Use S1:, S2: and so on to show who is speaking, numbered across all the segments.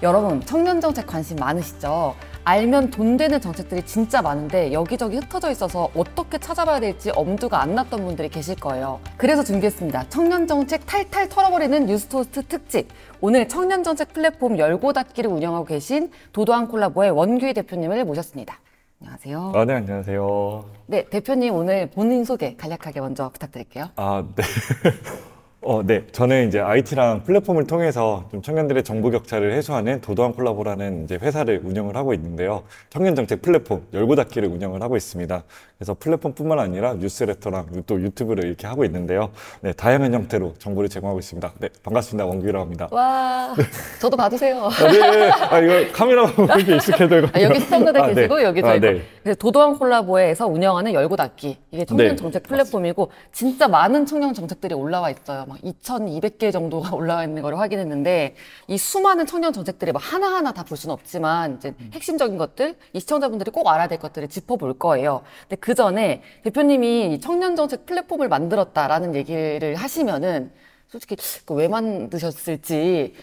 S1: 여러분, 청년 정책 관심 많으시죠? 알면 돈 되는 정책들이 진짜 많은데 여기저기 흩어져 있어서 어떻게 찾아봐야 될지 엄두가 안 났던 분들이 계실 거예요. 그래서 준비했습니다. 청년 정책 탈탈 털어버리는 뉴스토스트 특집. 오늘 청년 정책 플랫폼 열고 닫기를 운영하고 계신 도도한 콜라보의 원규희 대표님을 모셨습니다. 안녕하세요.
S2: 네, 안녕하세요.
S1: 네, 대표님 오늘 본인 소개 간략하게 먼저 부탁드릴게요.
S2: 네. 네. 저는 이제 IT랑 플랫폼을 통해서 좀 청년들의 정보 격차를 해소하는 도도한 콜라보라는 이제 회사를 운영을 하고 있는데요. 청년 정책 플랫폼 열고 닫기를 운영을 하고 있습니다. 그래서 플랫폼뿐만 아니라 뉴스레터랑 또 유튜브를 이렇게 하고 있는데요. 네, 다양한 형태로 정보를 제공하고 있습니다. 네, 반갑습니다. 원규라고 합니다.
S1: 와, 저도 봐주세요.
S2: 네. 이거 카메라 보고 이렇게 익숙해도
S1: 여기 시청자들 계시고
S2: 네.
S1: 여기 저희가.
S2: 네.
S1: 그래서 도도한 콜라보에서 운영하는 열고 닫기. 이게 청년 정책 플랫폼이고 진짜 많은 청년 정책들이 올라와 있어요. 막 2,200개 정도가 올라와 있는 걸 확인했는데 이 수많은 청년 정책들이 막 하나하나 다 볼 수는 없지만 이제 핵심적인 것들, 이 시청자분들이 꼭 알아야 될 것들을 짚어볼 거예요. 근데 그 전에 대표님이 청년 정책 플랫폼을 만들었다라는 얘기를 하시면은 솔직히 왜 만드셨을지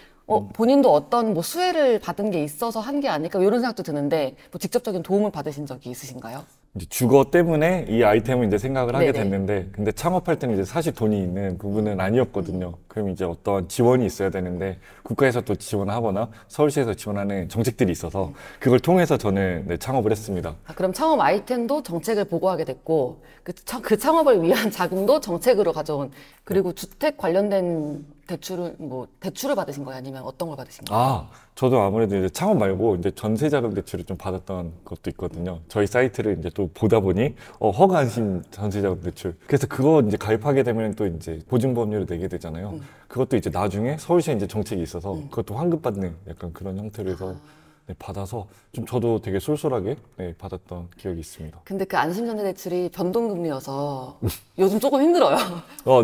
S1: 본인도 어떤 뭐 수혜를 받은 게 있어서 한 게 아닐까 이런 생각도 드는데 뭐 직접적인 도움을 받으신 적이 있으신가요?
S2: 이제 주거 때문에 이 아이템을 이제 생각을 하게
S1: 네네.
S2: 됐는데, 근데 창업할 때는 이제 사실 돈이 있는 부분은 아니었거든요. 그럼 이제 어떤 지원이 있어야 되는데, 국가에서 또 지원하거나 서울시에서 지원하는 정책들이 있어서 그걸 통해서 저는 창업을 했습니다.
S1: 그럼 창업 아이템도 정책을 보고하게 됐고, 그 창업을 위한 자금도 정책으로 가져온, 그리고 주택 관련된 대출을 받으신 거예요? 아니면 어떤 걸 받으신 거예요?
S2: 저도 아무래도 이제 창업 말고 이제 전세자금 대출을 좀 받았던 것도 있거든요. 저희 사이트를 이제 또 보다 보니 허가하신 전세자금 대출. 그래서 그거 이제 가입하게 되면 또 이제 보증보험료를 내게 되잖아요. 그것도 이제 나중에 서울시에 이제 정책이 있어서 그것도 환급받는 약간 그런 형태로 해서 받아서 좀 저도 되게 쏠쏠하게 받았던 기억이 있습니다.
S1: 근데 그 안심전세대출이 변동금리여서 요즘 조금 힘들어요.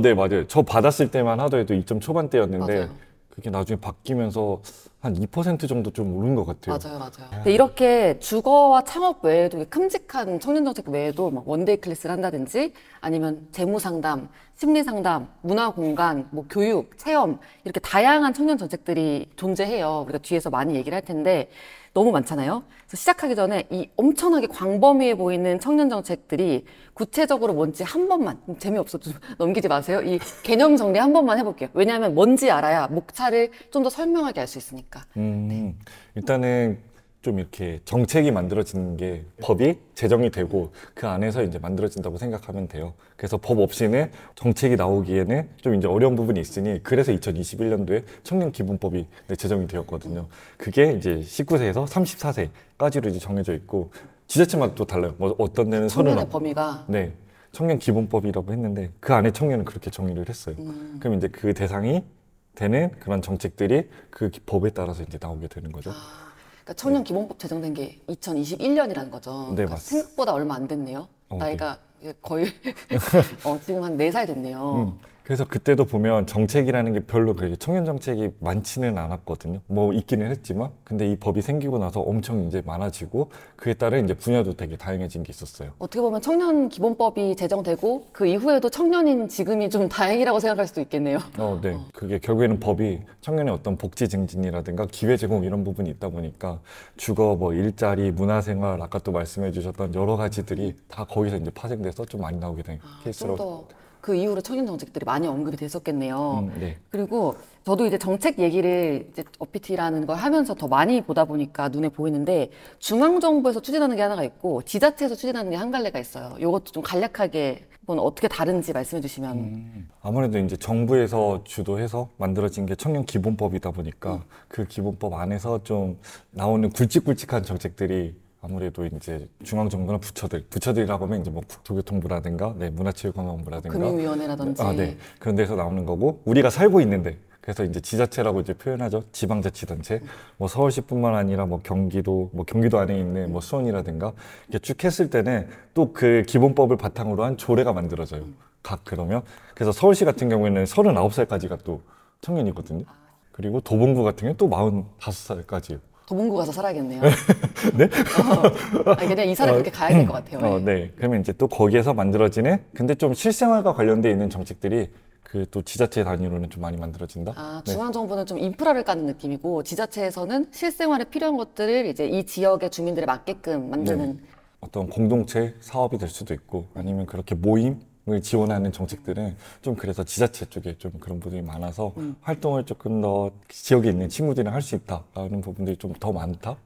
S2: 네, 맞아요. 저 받았을 때만 하더라도 2점 초반대였는데
S1: 맞아요.
S2: 그게 나중에 바뀌면서 한 2% 정도 좀 오른 것 같아요.
S1: 맞아요. 근데 이렇게 주거와 창업 외에도 큼직한 청년정책 외에도 막 원데이 클래스를 한다든지 아니면 재무상담, 심리상담, 문화공간, 뭐 교육, 체험 이렇게 다양한 청년정책들이 존재해요. 우리가 뒤에서 많이 얘기를 할 텐데 너무 많잖아요. 그래서 시작하기 전에 이 엄청나게 광범위해 보이는 청년정책들이 구체적으로 뭔지 한 번만, 재미없어 좀 넘기지 마세요. 이 개념 정리 한 번만 해볼게요. 왜냐하면 뭔지 알아야 목차를 좀 더 설명하게 할 수 있으니까.
S2: 일단은 좀 이렇게 정책이 만들어지는 게 법이 제정이 되고 그 안에서 이제 만들어진다고 생각하면 돼요. 그래서 법 없이는 정책이 나오기에는 좀 이제 어려운 부분이 있으니 그래서 2021년도에 청년기본법이 제정이 되었거든요. 그게 이제 19세에서 34세까지로 이제 정해져 있고 지자체마다 또 달라요. 뭐 어떤 데는
S1: 청년의 범위가
S2: 청년기본법이라고 했는데 그 안에 청년은 그렇게 정의를 했어요. 그럼 이제 그 대상이 되는 그런 정책들이 그 법에 따라서 이제 나오게 되는 거죠.
S1: 그러니까 청년기본법 제정된 게 2021년이라는 거죠.
S2: 네, 맞습니다.
S1: 생각보다 얼마 안 됐네요. 나이가 거의 지금 한 4살 됐네요.
S2: 그래서 그때도 보면 정책이라는 게 별로 그렇게 청년 정책이 많지는 않았거든요. 뭐 있기는 했지만, 근데 이 법이 생기고 나서 엄청 이제 많아지고 그에 따른 이제 분야도 되게 다양해진 게 있었어요.
S1: 어떻게 보면 청년기본법이 제정되고 그 이후에도 청년인 지금이 좀 다행이라고 생각할 수도 있겠네요.
S2: 네. 그게 결국에는 법이 청년의 어떤 복지 증진이라든가 기회 제공 이런 부분이 있다 보니까 주거, 뭐 일자리, 문화생활, 아까 또 말씀해 주셨던 여러 가지들이 다 거기서 이제 파생돼서 좀 많이 나오게 된 케이스로.
S1: 좀 더 그 이후로 청년 정책들이 많이 언급이 됐었겠네요.
S2: 네.
S1: 그리고 저도 이제 정책 얘기를 이제 어피티라는 걸 하면서 더 많이 보다 보니까 눈에 보이는데 중앙정부에서 추진하는 게 하나가 있고 지자체에서 추진하는 게 한 갈래가 있어요. 이것도 좀 간략하게 어떻게 다른지 말씀해 주시면.
S2: 아무래도 이제 정부에서 주도해서 만들어진 게 청년기본법이다 보니까 그 기본법 안에서 좀 나오는 굵직굵직한 정책들이 아무래도 이제 중앙정부나 부처들이라고 하면 이제 뭐 국토교통부라든가 문화체육관광부라든가
S1: 금융위원회라든지
S2: 그런 데서 나오는 거고 우리가 살고 있는데 그래서 이제 지자체라고 이제 표현하죠. 지방자치단체. 뭐 서울시뿐만 아니라 뭐 경기도 안에 있는 뭐 수원이라든가 이렇게 쭉 했을 때는 또 그 기본법을 바탕으로 한 조례가 만들어져요. 그러면 그래서 서울시 같은 경우에는 39살까지가 또 청년이거든요. 그리고 도봉구 같은 경우는 또 45살까지예요.
S1: 도봉구 가서 살아야겠네요.
S2: 네?
S1: 그냥 이사를 그렇게 가야 될 것 같아요.
S2: 네. 그러면 이제 또 거기에서 만들어지는 근데 좀 실생활과 관련돼 있는 정책들이 그 또 지자체 단위로는 좀 많이 만들어진다.
S1: 아,
S2: 네.
S1: 중앙정부는 좀 인프라를 까는 느낌이고 지자체에서는 실생활에 필요한 것들을 이제 이 지역의 주민들에 맞게끔 만드는.
S2: 어떤 공동체 사업이 될 수도 있고 아니면 그렇게 모임을 지원하는 정책들은 좀 그래서 지자체 쪽에 좀 그런 부분이 많아서 활동을 조금 더 지역에 있는 친구들이랑 할 수 있다라는 부분들이 좀 더 많다.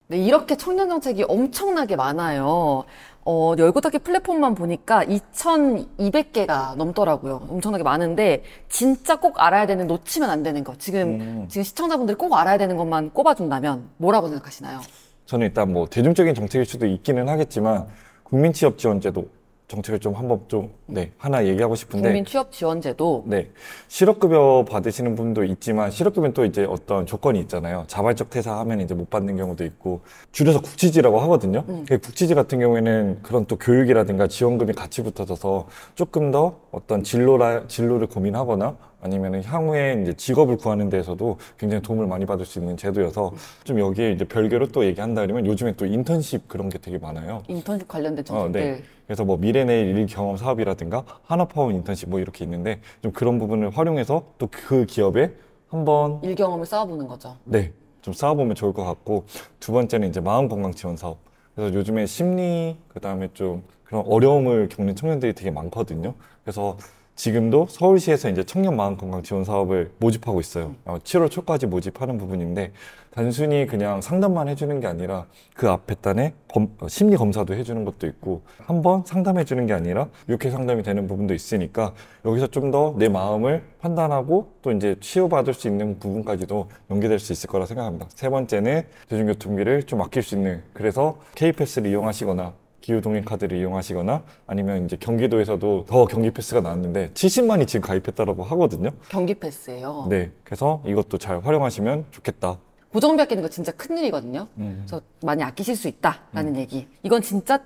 S1: 네, 이렇게 청년 정책이 엄청나게 많아요. 열고 닫기 플랫폼만 보니까 2,200개가 넘더라고요. 엄청나게 많은데 진짜 꼭 알아야 되는, 놓치면 안 되는 거. 지금 시청자분들이 꼭 알아야 되는 것만 꼽아준다면 뭐라고 생각하시나요?
S2: 저는 일단 뭐 대중적인 정책일 수도 있기는 하겠지만 국민 취업 지원제도 정책을 좀 한번 좀 하나 얘기하고 싶은데
S1: 국민 취업 지원제도.
S2: 네. 실업급여 받으시는 분도 있지만 실업급여는 또 이제 어떤 조건이 있잖아요. 자발적 퇴사하면 이제 못 받는 경우도 있고 줄여서 국치지라고 하거든요. 그 국치지 같은 경우에는 그런 또 교육이라든가 지원금이 같이 붙어져서 조금 더 어떤 진로를 고민하거나 아니면은 향후에 이제 직업을 구하는 데에서도 굉장히 도움을 많이 받을 수 있는 제도여서 좀 여기에 이제 별개로 또 얘기한다 그러면 요즘에 또 인턴십 그런 게 되게 많아요.
S1: 인턴십 관련된 정책들.
S2: 네. 그래서 뭐 미래내일 일 경험 사업이라든가 하나파운 인턴십 뭐 이렇게 있는데 좀 그런 부분을 활용해서 또 그 기업에 한번
S1: 일 경험을 쌓아보는 거죠.
S2: 좀 쌓아보면 좋을 것 같고 두 번째는 이제 마음 건강 지원 사업. 그래서 요즘에 심리 그다음에 좀 그런 어려움을 겪는 청년들이 되게 많거든요. 그래서 지금도 서울시에서 이제 청년 마음 건강 지원 사업을 모집하고 있어요. 7월 초까지 모집하는 부분인데 단순히 그냥 상담만 해주는 게 아니라 그 앞에 단에 심리 검사도 해주는 것도 있고 한번 상담해주는 게 아니라 육회 상담이 되는 부분도 있으니까 여기서 좀 더 내 마음을 판단하고 또 이제 치유받을 수 있는 부분까지도 연계될 수 있을 거라 생각합니다. 세 번째는 대중교통비를 좀 아낄 수 있는, 그래서 K패스를 이용하시거나 기후동행 카드를 이용하시거나 아니면 이제 경기도에서도 더 경기 패스가 나왔는데 70만이 지금 가입했다라고 하거든요.
S1: 경기 패스예요.
S2: 네, 그래서 이것도 잘 활용하시면 좋겠다.
S1: 고정비 아끼는 거 진짜 큰일이거든요. 그래서 많이 아끼실 수 있다라는 얘기. 이건 진짜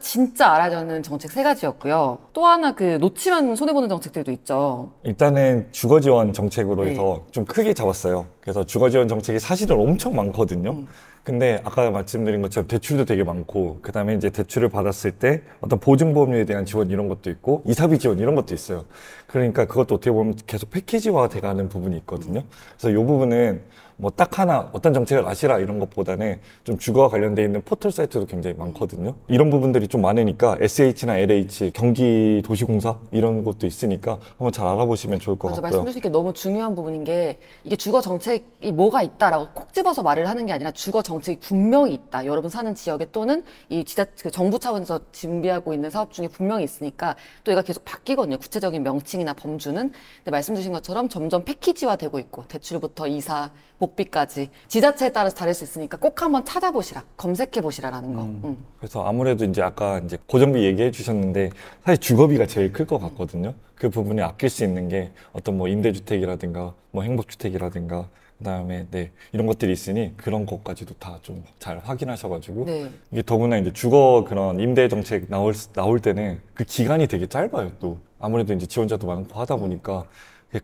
S1: 알아야 되는 정책 세 가지였고요. 또 하나 그 놓치면 손해보는 정책들도 있죠.
S2: 일단은 주거지원 정책으로 해서 좀 크게 잡았어요. 그래서 주거지원 정책이 사실은 엄청 많거든요. 근데 아까 말씀드린 것처럼 대출도 되게 많고 그다음에 이제 대출을 받았을 때 어떤 보증보험료에 대한 지원 이런 것도 있고 이사비 지원 이런 것도 있어요. 그러니까 그것도 어떻게 보면 계속 패키지화 돼가는 부분이 있거든요. 그래서 이 부분은 뭐 딱 하나 어떤 정책을 아시라 이런 것보다는 좀 주거와 관련돼 있는 포털 사이트도 굉장히 많거든요. 이런 부분들이 좀 많으니까 SH나 LH, 경기도시공사 이런 것도 있으니까 한번 잘 알아보시면 좋을 것
S1: 맞아,
S2: 같고요.
S1: 말씀 주신 게 너무 중요한 부분인 게 이게 주거 정책이 뭐가 있다라고 콕 집어서 말을 하는 게 아니라 주거 정책이 분명히 있다. 여러분 사는 지역에 또는 이 그 정부 차원에서 준비하고 있는 사업 중에 분명히 있으니까 또 얘가 계속 바뀌거든요. 구체적인 명칭이나 범주는. 근데 말씀 주신 것처럼 점점 패키지화 되고 있고 대출부터 이사, 복비까지 지자체에 따라서 다를 수 있으니까 꼭 한번 찾아보시라, 검색해 보시라라는 거.
S2: 그래서 아무래도 이제 아까 이제 고정비 얘기해 주셨는데 사실 주거비가 제일 클 것 같거든요. 그 부분에 아낄 수 있는 게 어떤 뭐 임대주택이라든가 뭐 행복주택이라든가 그다음에 이런 것들이 있으니 그런 것까지도 다 좀 잘 확인하셔가지고 이게 더구나 이제 주거 그런 임대 정책 나올 때는 그 기간이 되게 짧아요. 또 아무래도 이제 지원자도 많고 하다 보니까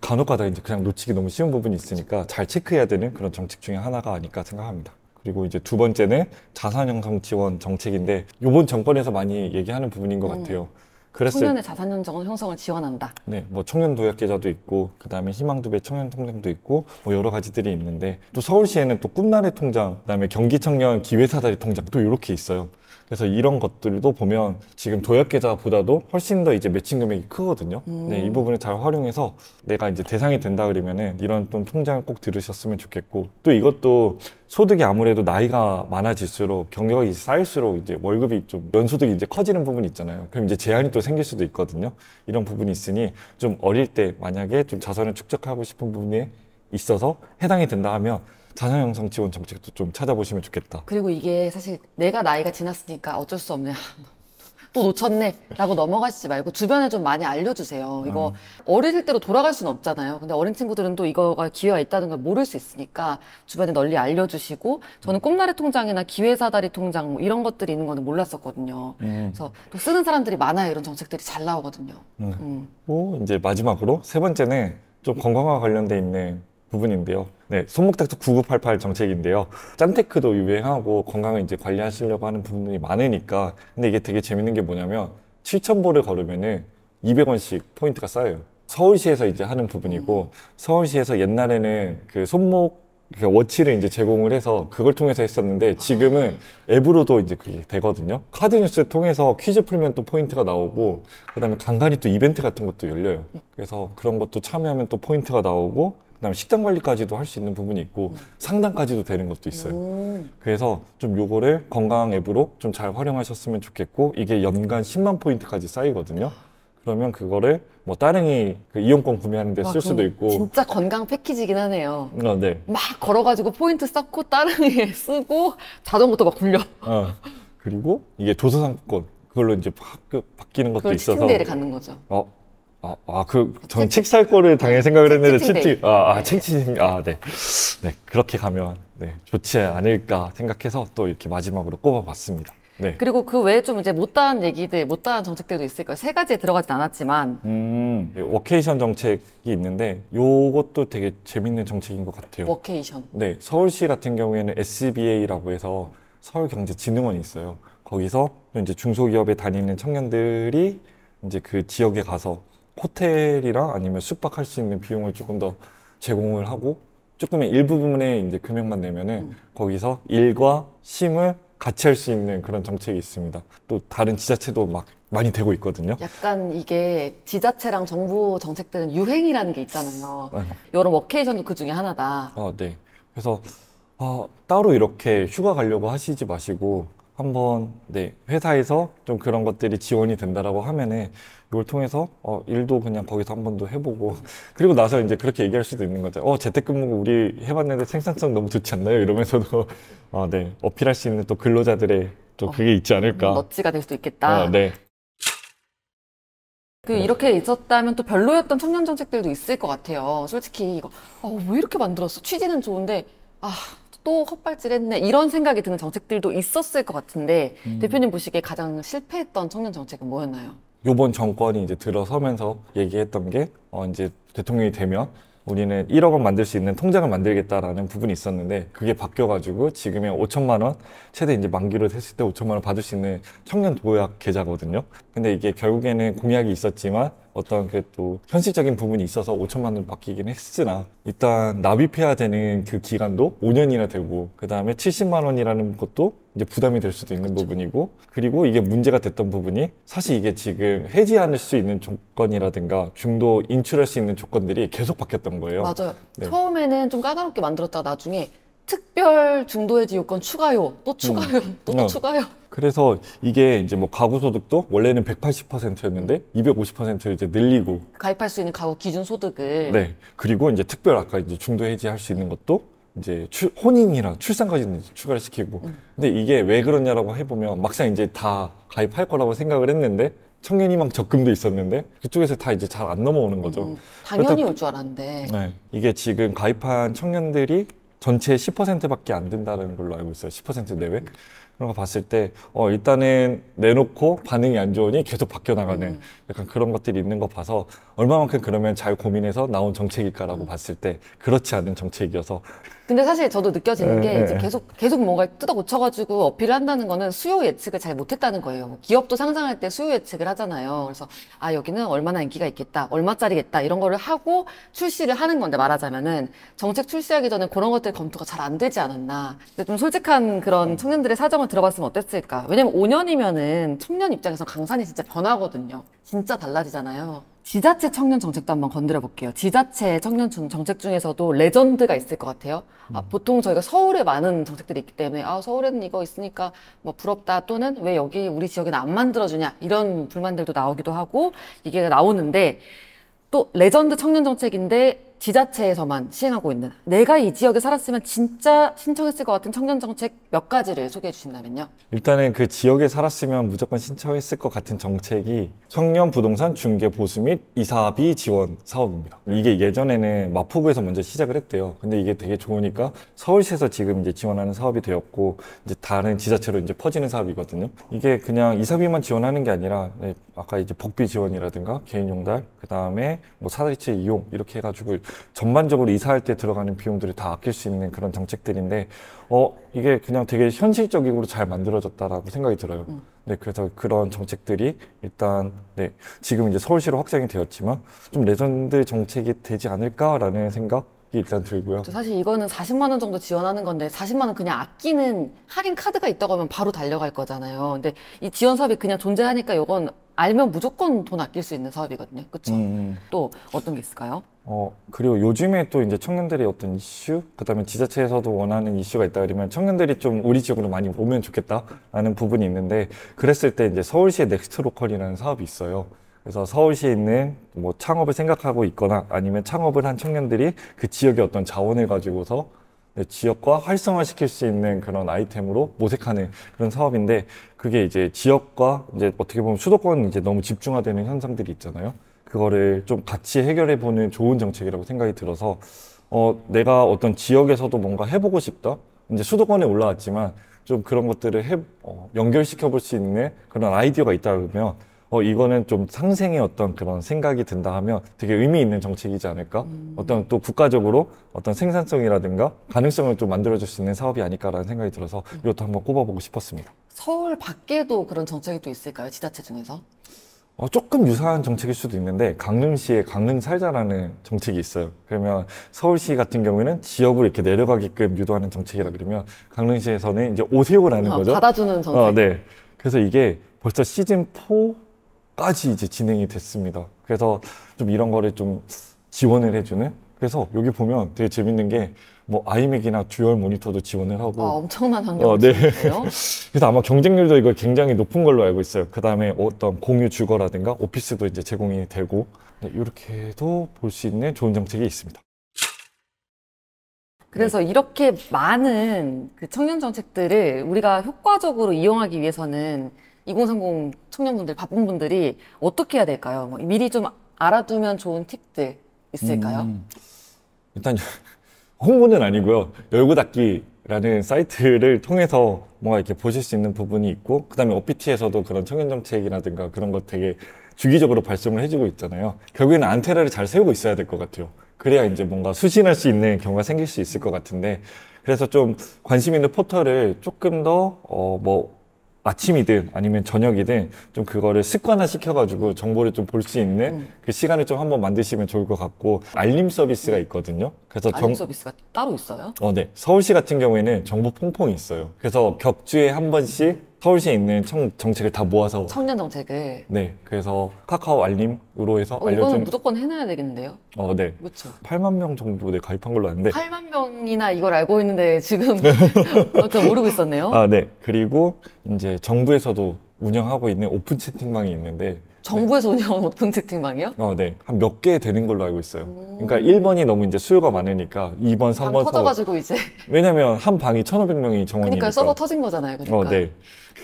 S2: 간혹가다 이제 그냥 놓치기 너무 쉬운 부분이 있으니까 잘 체크해야 되는 그런 정책 중에 하나가 아닐까 생각합니다. 그리고 이제 두 번째는 자산 형성 지원 정책인데 이번 정권에서 많이 얘기하는 부분인 것 같아요. 그랬을
S1: 청년의 자산 형성을 지원한다.
S2: 뭐 청년 도약 계좌도 있고 그다음에 희망두배 청년 통장도 있고 뭐 여러 가지들이 있는데 또 서울시에는 또 꿈나래 통장, 그다음에 경기 청년 기회사다리 통장 또 이렇게 있어요. 그래서 이런 것들도 보면 지금 도약 계좌보다도 훨씬 더 이제 매칭 금액이 크거든요. 이 부분을 잘 활용해서 내가 이제 대상이 된다 그러면은 이런 또 통장을 꼭 들으셨으면 좋겠고 또 이것도 소득이 아무래도 나이가 많아질수록 경력이 쌓일수록 이제 월급이 좀 연소득이 이제 커지는 부분이 있잖아요. 그럼 이제 제한이 또 생길 수도 있거든요. 이런 부분이 있으니 좀 어릴 때 만약에 좀 자산을 축적하고 싶은 부분에 있어서 해당이 된다 하면 자산 형성 지원 정책도 좀 찾아보시면 좋겠다.
S1: 그리고 이게 사실 내가 나이가 지났으니까 어쩔 수 없네. 또 놓쳤네 라고 넘어가시지 말고 주변에 좀 많이 알려주세요. 이거 어릴 때로 돌아갈 수는 없잖아요. 근데 어린 친구들은 또 이거가 기회가 있다는 걸 모를 수 있으니까 주변에 널리 알려주시고 저는 꿈나래 통장이나 기회사다리 통장 뭐 이런 것들이 있는 거는 몰랐었거든요. 그래서 또 쓰는 사람들이 많아요. 이런 정책들이 잘 나오거든요.
S2: 이제 마지막으로 세 번째는 좀 건강과 관련돼 있는 부분인데요. 손목닥터 9988 정책인데요. 짠테크도 유행하고 건강을 이제 관리하시려고 하는 부분이 많으니까 근데 이게 되게 재밌는 게 뭐냐면 7,000보를 걸으면은 200원씩 포인트가 쌓여요. 서울시에서 이제 하는 부분이고, 서울시에서 옛날에는 그 손목 그 워치를 이제 제공을 해서 그걸 통해서 했었는데, 지금은 앱으로도 이제 그게 되거든요. 카드 뉴스 통해서 퀴즈 풀면 또 포인트가 나오고, 그다음에 간간히 또 이벤트 같은 것도 열려요. 그래서 그런 것도 참여하면 또 포인트가 나오고, 그다음에 식단 관리까지도 할 수 있는 부분이 있고, 상담까지도 되는 것도 있어요. 그래서 좀 요거를 건강 앱으로 좀 잘 활용하셨으면 좋겠고, 이게 연간 10만 포인트까지 쌓이거든요. 그러면 그거를 뭐 따릉이 그 이용권 구매하는 데 쓸 수도 있고.
S1: 진짜 건강 패키지긴 하네요.
S2: 네.
S1: 막 걸어가지고 포인트 쌓고 따릉이에 쓰고 자전거도 막 굴려.
S2: 그리고 이게 도서상권 그걸로 이제 바뀌는 것도
S1: 그걸
S2: 있어서.
S1: 치팅데이를 갖는 거죠.
S2: 전 책 살 거를 당연히 생각을 했는데,
S1: 치팅데이.
S2: 네. 네, 그렇게 가면, 네, 좋지 않을까 생각해서 또 이렇게 마지막으로 꼽아봤습니다. 네.
S1: 그리고 그 외에 좀 이제 못다한 얘기들, 못다한 정책들도 있을 거예요. 세 가지에 들어가진 않았지만.
S2: 워케이션 정책이 있는데, 요것도 되게 재밌는 정책인 것 같아요.
S1: 워케이션.
S2: 네, 서울시 같은 경우에는 SBA라고 해서 서울경제진흥원이 있어요. 거기서 이제 중소기업에 다니는 청년들이 이제 그 지역에 가서 호텔이랑 아니면 숙박할 수 있는 비용을 조금 더 제공을 하고, 조금의 일부분의 이제 금액만 내면은 거기서 일과 쉼을 같이 할 수 있는 그런 정책이 있습니다. 또 다른 지자체도 막 많이 되고 있거든요.
S1: 약간 이게 지자체랑 정부 정책들은 유행이라는 게 있잖아요. 이런 워케이션도 그 중에 하나다.
S2: 네. 그래서 따로 이렇게 휴가 가려고 하시지 마시고, 한번 네, 회사에서 좀 그런 것들이 지원이 된다라고 하면은 이걸 통해서 일도 그냥 거기서 한 번 더 해보고, 그리고 나서 이제 그렇게 얘기할 수도 있는 거죠. 재택근무 우리 해봤는데 생산성 너무 좋지 않나요? 이러면서도 네, 어필할 수 있는 또 근로자들의 또 그게 있지 않을까.
S1: 멋지가 될 수도 있겠다.
S2: 네.
S1: 이렇게 있었다면 또 별로였던 청년 정책들도 있을 것 같아요. 솔직히 이거 왜 이렇게 만들었어? 취지는 좋은데 또 헛발질했네, 이런 생각이 드는 정책들도 있었을 것 같은데, 대표님 보시기에 가장 실패했던 청년 정책은 뭐였나요?
S2: 요번 정권이 이제 들어서면서 얘기했던 게 이제 대통령이 되면 우리는 1억 원 만들 수 있는 통장을 만들겠다라는 부분이 있었는데, 그게 바뀌어가지고 지금의 5천만 원, 최대 이제 만기로 됐을 때 5천만 원 받을 수 있는 청년 도약 계좌거든요. 근데 이게 결국에는 공약이 있었지만 어떤 그 또 현실적인 부분이 있어서 5천만 원으로 바뀌긴 했으나, 일단 납입해야 되는 그 기간도 5년이나 되고, 그 다음에 70만 원이라는 것도 이제 부담이 될 수도 있는 부분이고, 그리고 이게 문제가 됐던 부분이 사실 이게 지금 해지할 수 있는 조건이라든가 중도 인출할 수 있는 조건들이 계속 바뀌었던 거예요.
S1: 맞아요.
S2: 네.
S1: 처음에는 좀 까다롭게 만들었다가 나중에 특별 중도해지 요건 추가요, 또 추가요, 또 추가요.
S2: 그래서 이게 이제 뭐 가구 소득도 원래는 180%였는데 250% 이제 늘리고,
S1: 가입할 수 있는 가구 기준 소득을.
S2: 네. 그리고 이제 특별 아까 이제 중도 해지할 수 있는 것도 이제 혼인이랑 출산까지는 이제 추가를 시키고. 근데 이게 왜 그러냐라고 해보면, 막상 이제 다 가입할 거라고 생각을 했는데, 청년희망 적금도 있었는데 그쪽에서 다 이제 잘 안 넘어오는 거죠.
S1: 당연히 올 줄 알았는데.
S2: 네. 이게 지금 가입한 청년들이 전체의 10%밖에 안 된다는 걸로 알고 있어요. 10% 내외. 그런 거 봤을 때 일단은 내놓고 반응이 안 좋으니 계속 바뀌어 나가는 약간 그런 것들이 있는 거 봐서, 얼마만큼 그러면 잘 고민해서 나온 정책일까라고 봤을 때 그렇지 않은 정책이어서.
S1: 근데 사실 저도 느껴지는 게 이제 계속 뭔가 뜯어 고쳐가지고 어필을 한다는 거는 수요 예측을 잘 못했다는 거예요. 뭐 기업도 상장할 때 수요 예측을 하잖아요. 그래서 여기는 얼마나 인기가 있겠다, 얼마짜리겠다, 이런 거를 하고 출시를 하는 건데, 말하자면은 정책 출시하기 전에 그런 것들 검토가 잘 안 되지 않았나. 근데 좀 솔직한 그런 청년들의 사정을 들어봤으면 어땠을까. 왜냐면 5년이면은 청년 입장에서 강산이 진짜 변하거든요. 진짜 달라지잖아요. 지자체 청년 정책도 한번 건드려 볼게요. 지자체 청년 정책 중에서도 레전드가 있을 것 같아요. 보통 저희가 서울에 많은 정책들이 있기 때문에 서울에는 이거 있으니까 뭐 부럽다, 또는 왜 여기 우리 지역에는 안 만들어주냐, 이런 불만들도 나오기도 하고 이게 나오는데, 또 레전드 청년 정책인데 지자체에서만 시행하고 있는, 내가 이 지역에 살았으면 진짜 신청했을 것 같은 청년 정책 몇 가지를 소개해 주신다면요.
S2: 일단은 그 지역에 살았으면 무조건 신청했을 것 같은 정책이 청년 부동산 중개 보수 및 이사비 지원 사업입니다. 이게 예전에는 마포구에서 먼저 시작을 했대요. 근데 이게 되게 좋으니까 서울시에서 지금 이제 지원하는 사업이 되었고, 이제 다른 지자체로 이제 퍼지는 사업이거든요. 이게 그냥 이사비만 지원하는 게 아니라, 아까 이제 복비 지원이라든가 개인용달, 그 다음에 뭐 사다리체 이용, 이렇게 해가지고 전반적으로 이사할 때 들어가는 비용들을 다 아낄 수 있는 그런 정책들인데, 이게 그냥 되게 현실적으로 잘 만들어졌다라고 생각이 들어요. 네, 그래서 그런 정책들이 일단, 네, 지금 이제 서울시로 확장이 되었지만 좀 레전드 정책이 되지 않을까라는 생각이 일단 들고요.
S1: 사실 이거는 40만 원 정도 지원하는 건데 40만 원 그냥 아끼는 할인 카드가 있다고 하면 바로 달려갈 거잖아요. 근데 이 지원 사업이 그냥 존재하니까 이건 알면 무조건 돈 아낄 수 있는 사업이거든요. 그렇죠? 또 어떤 게 있을까요?
S2: 그리고 요즘에 또 이제 청년들의 어떤 이슈, 그다음에 지자체에서도 원하는 이슈가 있다 그러면 청년들이 좀 우리 지역으로 많이 오면 좋겠다라는 부분이 있는데, 그랬을 때 이제 서울시의 넥스트 로컬이라는 사업이 있어요. 그래서 서울시에 있는 뭐 창업을 생각하고 있거나 아니면 창업을 한 청년들이 그 지역의 어떤 자원을 가지고서 네, 지역과 활성화시킬 수 있는 그런 아이템으로 모색하는 그런 사업인데, 그게 이제 지역과 이제 어떻게 보면 수도권 이제 너무 집중화되는 현상들이 있잖아요. 그거를 좀 같이 해결해 보는 좋은 정책이라고 생각이 들어서, 내가 어떤 지역에서도 뭔가 해보고 싶다. 이제 수도권에 올라왔지만 좀 그런 것들을 연결시켜 볼 수 있는 그런 아이디어가 있다 그러면, 이거는 좀 상생의 어떤 그런 생각이 든다 하면 되게 의미 있는 정책이지 않을까? 어떤 또 국가적으로 어떤 생산성이라든가 가능성을 좀 만들어줄 수 있는 사업이 아닐까라는 생각이 들어서 이것도 한번 꼽아보고 싶었습니다.
S1: 서울 밖에도 그런 정책이 또 있을까요? 지자체 중에서?
S2: 조금 유사한 정책일 수도 있는데, 강릉시에 강릉 살자라는 정책이 있어요. 그러면 서울시 같은 경우에는 지역으로 이렇게 내려가게끔 유도하는 정책이라 그러면, 강릉시에서는 이제 오세요라는 거죠.
S1: 받아주는 정책.
S2: 네. 그래서 이게 벌써 시즌 4까지 이제 진행이 됐습니다. 그래서 좀 이런 거를 좀 지원을 해주는. 그래서 여기 보면 되게 재밌는 게 뭐 아이맥이나 듀얼 모니터도 지원을 하고.
S1: 엄청난 환경.
S2: 네. 그래서 아마 경쟁률도 이거 굉장히 높은 걸로 알고 있어요. 그 다음에 어떤 공유 주거라든가 오피스도 이제 제공이 되고, 네, 이렇게도 볼 수 있는 좋은 정책이 있습니다.
S1: 그래서 이렇게 많은 그 청년 정책들을 우리가 효과적으로 이용하기 위해서는 2030 청년분들, 바쁜 분들이 어떻게 해야 될까요? 뭐 미리 좀 알아두면 좋은 팁들 있을까요?
S2: 일단 홍보는 아니고요. 열고 닫기라는 사이트를 통해서 뭔가 이렇게 보실 수 있는 부분이 있고, 그 다음에 OPT에서도 그런 청년 정책이라든가 그런 거 되게 주기적으로 발송을 해주고 있잖아요. 결국에는 안테나를 잘 세우고 있어야 될 것 같아요. 그래야 이제 뭔가 수신할 수 있는 경우가 생길 수 있을 것 같은데, 그래서 좀 관심 있는 포털을 조금 더, 아침이든 아니면 저녁이든 좀 그거를 습관화 시켜가지고 정보를 좀 볼 수 있는 그 시간을 좀 한번 만드시면 좋을 것 같고, 알림 서비스가 있거든요. 그래서
S1: 알림 서비스가 따로 있어요?
S2: 네. 서울시 같은 경우에는 정보 퐁퐁이 있어요. 그래서 격주에 한 번씩 서울시에 있는 정책을 다 모아서.
S1: 청년 정책을.
S2: 네. 그래서 카카오 알림으로 해서
S1: 이거는
S2: 알려준.
S1: 무조건 해놔야 되겠는데요?
S2: 네.
S1: 그렇죠.
S2: 8만 명 정도 가입한 걸로 아는데.
S1: 8만 명이나 이걸 알고 있는데 지금 저 모르고 있었네요.
S2: 네. 그리고 이제 정부에서도 운영하고 있는 오픈 채팅방이 있는데.
S1: 정부에서 운영하는 오픈 채팅방이요?
S2: 네. 한 몇 개 되는 걸로 알고 있어요. 그러니까 1번이 너무 이제 수요가 많으니까 2번, 3번, 4번.
S1: 터져가지고 이제.
S2: 왜냐면 한 방이 1,500명이 정원이니까.
S1: 그러니까 서버 터진 거잖아요. 그러니까.
S2: 네.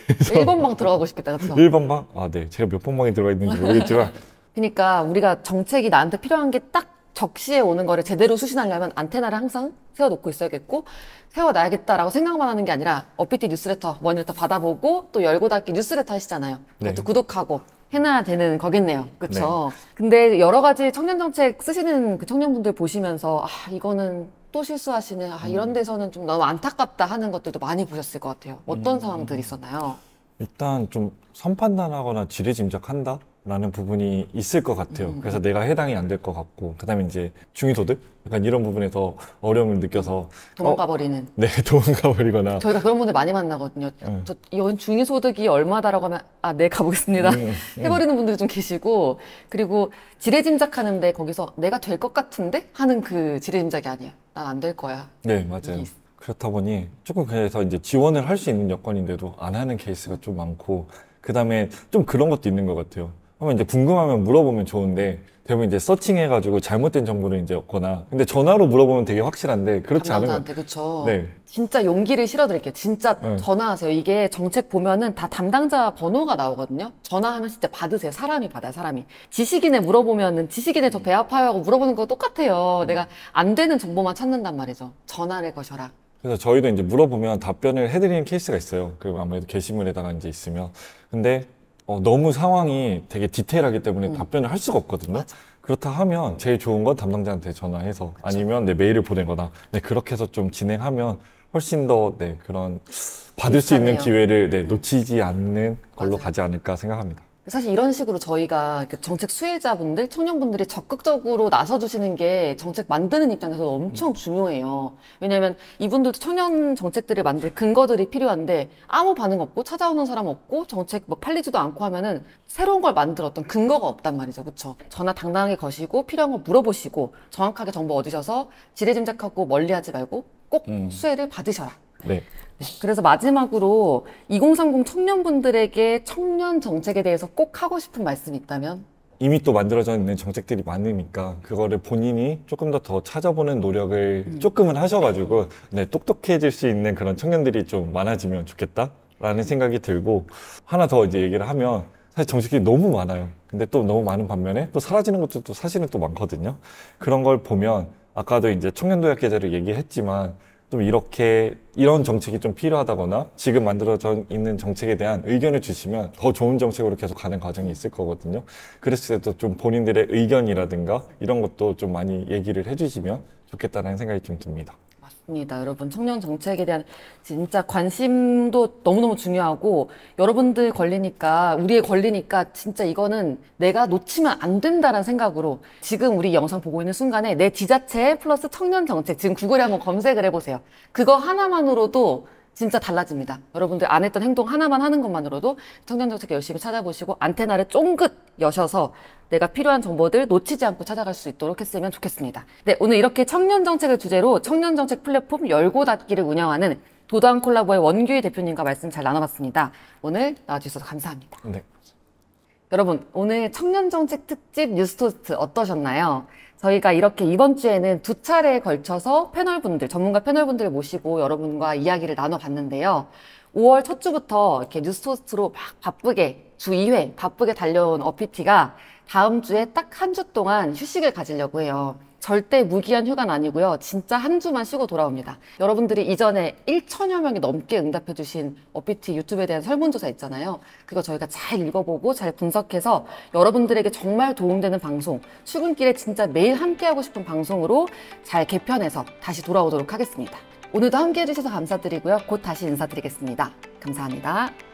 S1: 1번 방 들어가고 싶겠다. 그렇죠?
S2: 1번 방? 네. 제가 몇 번 방에 들어가 있는지 모르겠지만.
S1: 그러니까 우리가 정책이 나한테 필요한 게 딱 적시에 오는 거를 제대로 수신하려면 안테나를 항상 세워놓고 있어야겠고, 세워놔야겠다라고 생각만 하는 게 아니라 OPT 뉴스레터, 머니레터 받아보고 또 열고 닫기 뉴스레터 하시잖아요. 그것도
S2: 네.
S1: 구독하고 해놔야 되는 거겠네요. 그렇죠? 근데 여러 가지 청년 정책 쓰시는 그 청년분들 보시면서 이거는 또 실수하시네. 이런 데서는 좀 너무 안타깝다 하는 것들도 많이 보셨을 것 같아요. 어떤 상황들이 있었나요?
S2: 일단 좀 선판단하거나 지레짐작한다? 라는 부분이 있을 것 같아요. 그래서 내가 해당이 안 될 것 같고, 그 다음에 이제 중위소득? 약간 이런 부분에서 어려움을 느껴서.
S1: 도망가 버리는.
S2: 네, 도망가 버리거나.
S1: 저희가 그런 분들 많이 만나거든요. 이건 중위소득이 얼마다라고 하면, 네, 가보겠습니다. 해버리는 분들이 좀 계시고, 그리고 지레짐작하는데 거기서 내가 될 것 같은데? 하는 그 지레짐작이 아니야. 난 안 될 거야.
S2: 네, 맞아요. 그렇다 보니 조금 그래서 이제 지원을 할 수 있는 여건인데도 안 하는 케이스가 좀 많고, 그 다음에 좀 그런 것도 있는 것 같아요. 하면 이제 궁금하면 물어보면 좋은데, 대부분 이제 서칭해가지고 잘못된 정보를 이제 얻거나, 근데 전화로 물어보면 되게 확실한데, 그렇지 않은 것
S1: 담당자한테, 그쵸.
S2: 네.
S1: 진짜 용기를 실어드릴게요. 진짜 전화하세요. 이게 정책 보면은 다 담당자 번호가 나오거든요. 전화하면 진짜 받으세요. 사람이 받아요, 사람이. 지식인에 물어보면은, 지식인에 저 배 아파요 하고 물어보는 거 똑같아요. 내가 안 되는 정보만 찾는단 말이죠. 전화를 거셔라.
S2: 그래서 저희도 이제 물어보면 답변을 해드리는 케이스가 있어요. 그 아무래도 게시물에다가 이제 있으면. 근데 너무 상황이 되게 디테일하기 때문에 답변을 할 수가 없거든요.
S1: 맞아.
S2: 그렇다 하면 제일 좋은 건 담당자한테 전화해서 아니면 네, 메일을 보내거나 네, 그렇게 해서 좀 진행하면 훨씬 더 네, 그런 받을 수 있는
S1: 비슷하네요.
S2: 기회를 네, 놓치지 않는 걸로
S1: 맞아요.
S2: 가지 않을까 생각합니다.
S1: 사실 이런 식으로 저희가 이렇게 정책 수혜자분들, 청년분들이 적극적으로 나서주시는 게 정책 만드는 입장에서 엄청 중요해요. 왜냐하면 이분들도 청년 정책들을 만들 근거들이 필요한데 아무 반응 없고 찾아오는 사람 없고 정책 뭐 팔리지도 않고 하면은 새로운 걸 만들었던 근거가 없단 말이죠. 그렇죠? 전화 당당하게 거시고 필요한 거 물어보시고 정확하게 정보 얻으셔서 지레짐작하고 멀리하지 말고 꼭 수혜를 받으셔라.
S2: 네.
S1: 그래서 마지막으로 2030 청년분들에게 청년 정책에 대해서 꼭 하고 싶은 말씀이 있다면?
S2: 이미 또 만들어져 있는 정책들이 많으니까 그거를 본인이 조금 더 찾아보는 노력을 조금은 하셔가지고 네, 똑똑해질 수 있는 그런 청년들이 좀 많아지면 좋겠다라는 생각이 들고 하나 더 이제 얘기를 하면 사실 정책이 너무 많아요. 근데 또 너무 많은 반면에 또 사라지는 것도 사실은 또 많거든요. 그런 걸 보면 아까도 이제 청년도약계제를 얘기했지만 좀 이런 정책이 좀 필요하다거나 지금 만들어져 있는 정책에 대한 의견을 주시면 더 좋은 정책으로 계속 가는 과정이 있을 거거든요. 그랬을 때도 좀 본인들의 의견이라든가 이런 것도 좀 많이 얘기를 해주시면 좋겠다는 생각이 좀 듭니다.
S1: 맞습니다. 여러분, 청년 정책에 대한 진짜 관심도 너무너무 중요하고 여러분들 걸리니까, 우리에 걸리니까 진짜 이거는 내가 놓치면 안 된다는 생각으로 지금 우리 영상 보고 있는 순간에 내 지자체 플러스 청년 정책, 지금 구글에 한번 검색을 해보세요. 그거 하나만으로도 진짜 달라집니다. 여러분들 안 했던 행동 하나만 하는 것만으로도 청년정책 열심히 찾아보시고 안테나를 쫑긋 여셔서 내가 필요한 정보들 놓치지 않고 찾아갈 수 있도록 했으면 좋겠습니다. 네, 오늘 이렇게 청년정책을 주제로 청년정책 플랫폼 열고 닫기를 운영하는 도도한 콜라보의 원규희 대표님과 말씀 잘 나눠봤습니다. 오늘 나와주셔서 감사합니다.
S2: 네.
S1: 여러분, 오늘 청년정책 특집 뉴스토스트 어떠셨나요? 저희가 이렇게 이번 주에는 2차례에 걸쳐서 패널분들, 전문가 패널분들을 모시고 여러분과 이야기를 나눠봤는데요. 5월 첫 주부터 이렇게 뉴스토스트로 막 바쁘게, 주 2회 바쁘게 달려온 어피티가 다음 주에 딱 한 주 동안 휴식을 가지려고 해요. 절대 무기한 휴가는 아니고요. 진짜 한 주만 쉬고 돌아옵니다. 여러분들이 이전에 1천여 명이 넘게 응답해주신 어피티 유튜브에 대한 설문조사 있잖아요. 그거 저희가 잘 읽어보고 잘 분석해서 여러분들에게 정말 도움되는 방송, 출근길에 진짜 매일 함께하고 싶은 방송으로 잘 개편해서 다시 돌아오도록 하겠습니다. 오늘도 함께해 주셔서 감사드리고요. 곧 다시 인사드리겠습니다. 감사합니다.